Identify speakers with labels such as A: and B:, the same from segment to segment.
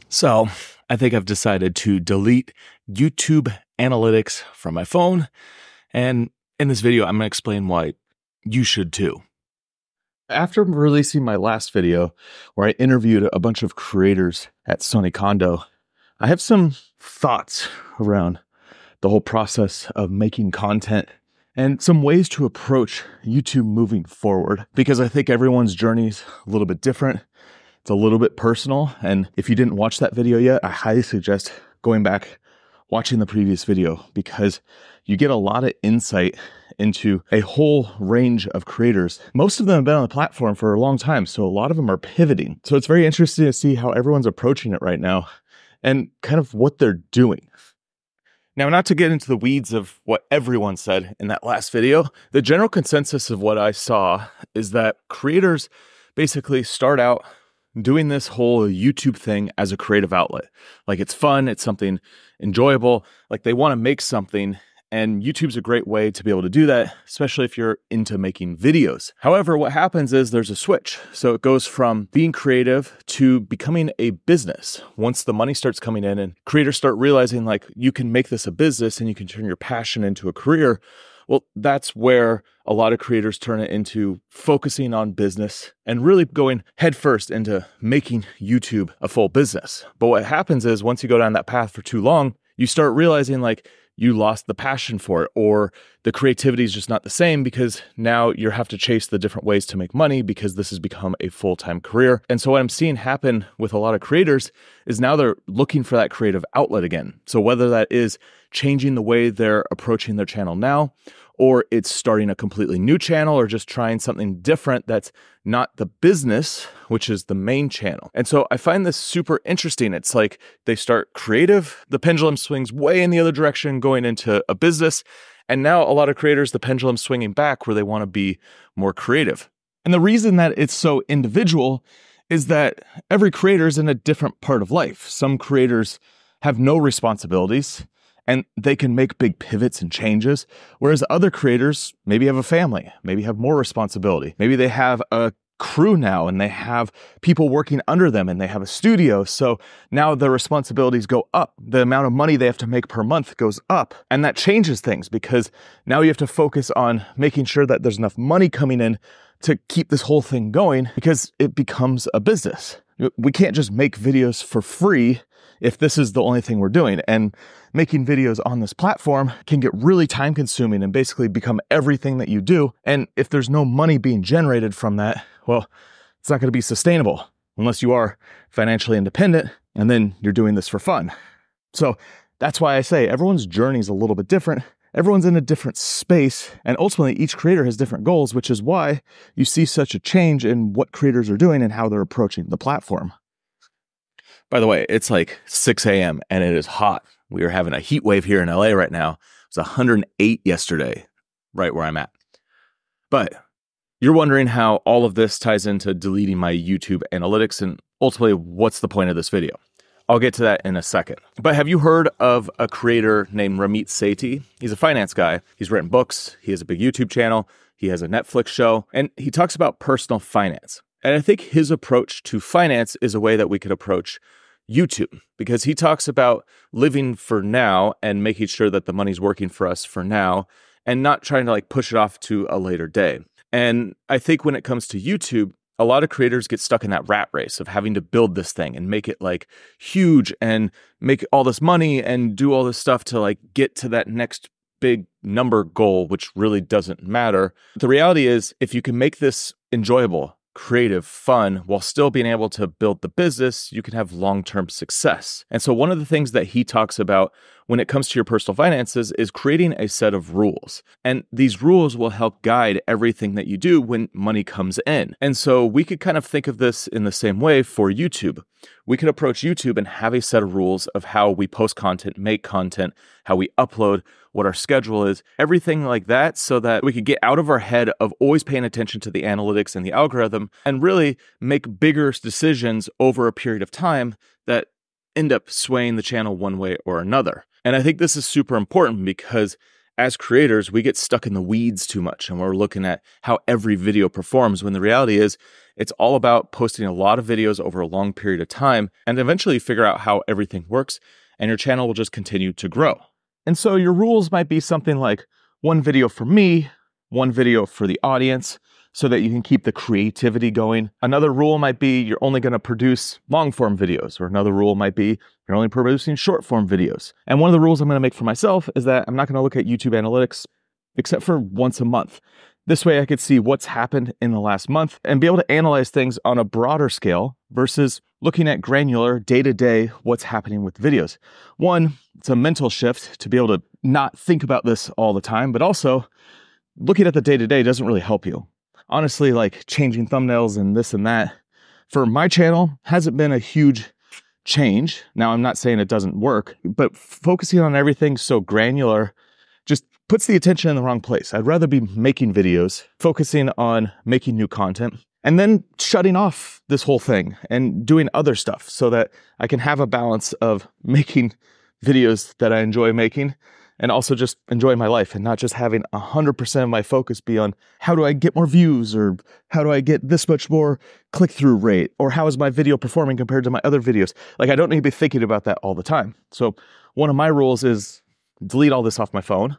A: So I think I've decided to delete YouTube analytics from my phone. And in this video, I'm going to explain why you should too. After releasing my last video where I interviewed a bunch of creators at Sony Kondo, I have some thoughts around the whole process of making content and some ways to approach YouTube moving forward, because I think everyone's journey is a little bit different. It's a little bit personal. And if you didn't watch that video yet, I highly suggest going back, watching the previous video, because you get a lot of insight into a whole range of creators. Most of them have been on the platform for a long time, so a lot of them are pivoting. So it's very interesting to see how everyone's approaching it right now and kind of what they're doing. Now, not to get into the weeds of what everyone said in that last video, the general consensus of what I saw is that creators basically start out doing this whole YouTube thing as a creative outlet. Like, it's fun, it's something enjoyable, like they want to make something, and YouTube's a great way to be able to do that, especially if you're into making videos. However, what happens is there's a switch. So it goes from being creative to becoming a business. Once the money starts coming in and creators start realizing like you can make this a business and you can turn your passion into a career, well, that's where a lot of creators turn it into focusing on business and really going headfirst into making YouTube a full business. But what happens is once you go down that path for too long, you start realizing like you lost the passion for it, or the creativity is just not the same, because now you have to chase the different ways to make money because this has become a full-time career. And so what I'm seeing happen with a lot of creators is now they're looking for that creative outlet again. So whether that is changing the way they're approaching their channel now, or it's starting a completely new channel, or just trying something different that's not the business, which is the main channel. And so I find this super interesting. It's like they start creative, the pendulum swings way in the other direction, going into a business. And now a lot of creators, the pendulum's swinging back where they want to be more creative. And the reason that it's so individual is that every creator is in a different part of life. Some creators have no responsibilities and they can make big pivots and changes, whereas other creators maybe have a family, maybe have more responsibility. Maybe they have a crew now and they have people working under them and they have a studio. So now their responsibilities go up. The amount of money they have to make per month goes up. And that changes things, because now you have to focus on making sure that there's enough money coming in to keep this whole thing going, because it becomes a business. We can't just make videos for free if this is the only thing we're doing. And making videos on this platform can get really time consuming and basically become everything that you do. And if there's no money being generated from that, well, it's not going to be sustainable unless you are financially independent and then you're doing this for fun. So that's why I say everyone's journey is a little bit different. Everyone's in a different space, and ultimately each creator has different goals, which is why you see such a change in what creators are doing and how they're approaching the platform. By the way, it's like 6 a.m. and it is hot. We are having a heat wave here in LA right now. It was 108 yesterday, right where I'm at. But you're wondering how all of this ties into deleting my YouTube analytics, and ultimately what's the point of this video? I'll get to that in a second. But have you heard of a creator named Ramit Sethi? He's a finance guy. He's written books. He has a big YouTube channel. He has a Netflix show, and he talks about personal finance. And I think his approach to finance is a way that we could approach YouTube, because he talks about living for now and making sure that the money's working for us for now and not trying to like push it off to a later day. And I think when it comes to YouTube, a lot of creators get stuck in that rat race of having to build this thing and make it like huge and make all this money and do all this stuff to like get to that next big number goal, which really doesn't matter. The reality is, if you can make this enjoyable, creative, fun, while still being able to build the business, you can have long-term success. And so one of the things that he talks about when it comes to your personal finances is creating a set of rules. And these rules will help guide everything that you do when money comes in. And so we could kind of think of this in the same way for YouTube. We could approach YouTube and have a set of rules of how we post content, make content, how we upload, what our schedule is, everything like that, so that we could get out of our head of always paying attention to the analytics and the algorithm and really make bigger decisions over a period of time that end up swaying the channel one way or another. And I think this is super important, because as creators, we get stuck in the weeds too much and we're looking at how every video performs when the reality is it's all about posting a lot of videos over a long period of time and eventually figure out how everything works and your channel will just continue to grow. And so your rules might be something like one video for me, one video for the audience, so that you can keep the creativity going. Another rule might be you're only going to produce long form videos, or another rule might be you're only producing short form videos. And one of the rules I'm going to make for myself is that I'm not going to look at YouTube analytics except for once a month. This way I could see what's happened in the last month and be able to analyze things on a broader scale versus looking at granular day-to-day what's happening with videos. One, it's a mental shift to be able to not think about this all the time, but also looking at the day-to-day doesn't really help you. Honestly, like changing thumbnails and this and that for my channel hasn't been a huge change. Now, I'm not saying it doesn't work, but focusing on everything so granular just puts the attention in the wrong place. I'd rather be making videos, focusing on making new content, and then shutting off this whole thing and doing other stuff so that I can have a balance of making videos that I enjoy making and also just enjoy my life and not just having 100% of my focus be on how do I get more views or how do I get this much more click-through rate or how is my video performing compared to my other videos. Like I don't need to be thinking about that all the time. So one of my rules is delete all this off my phone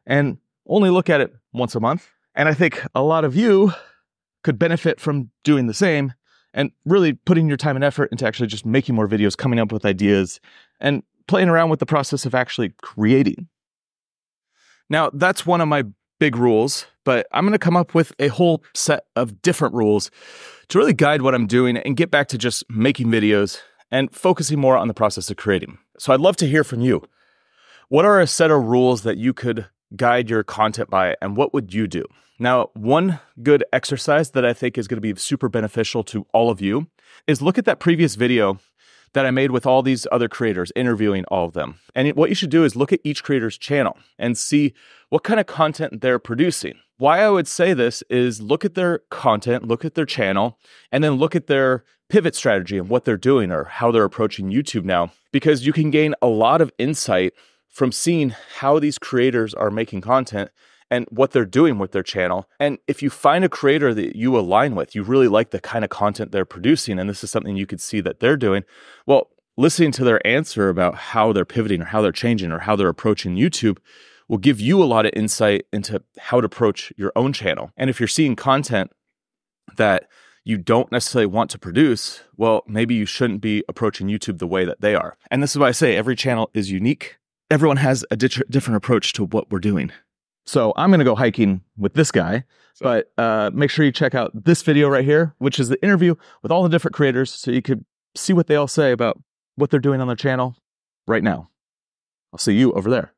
A: and only look at it once a month. And I think a lot of you could benefit from doing the same and really putting your time and effort into actually just making more videos, coming up with ideas and playing around with the process of actually creating. Now, that's one of my big rules, but I'm going to come up with a whole set of different rules to really guide what I'm doing and get back to just making videos and focusing more on the process of creating. So I'd love to hear from you. What are a set of rules that you could guide your content by, and what would you do? Now, one good exercise that I think is going to be super beneficial to all of you is look at that previous video that I made with all these other creators, interviewing all of them. And what you should do is look at each creator's channel and see what kind of content they're producing. Why I would say this is look at their content, look at their channel, and then look at their pivot strategy and what they're doing or how they're approaching YouTube now, because you can gain a lot of insight from seeing how these creators are making content and what they're doing with their channel. And if you find a creator that you align with, you really like the kind of content they're producing, and this is something you could see that they're doing, well, listening to their answer about how they're pivoting or how they're changing or how they're approaching YouTube will give you a lot of insight into how to approach your own channel. And if you're seeing content that you don't necessarily want to produce, well, maybe you shouldn't be approaching YouTube the way that they are. And this is why I say every channel is unique. Everyone has a different approach to what we're doing. So I'm going to go hiking with this guy, but make sure you check out this video right here, which is the interview with all the different creators so you could see what they all say about what they're doing on their channel right now. I'll see you over there.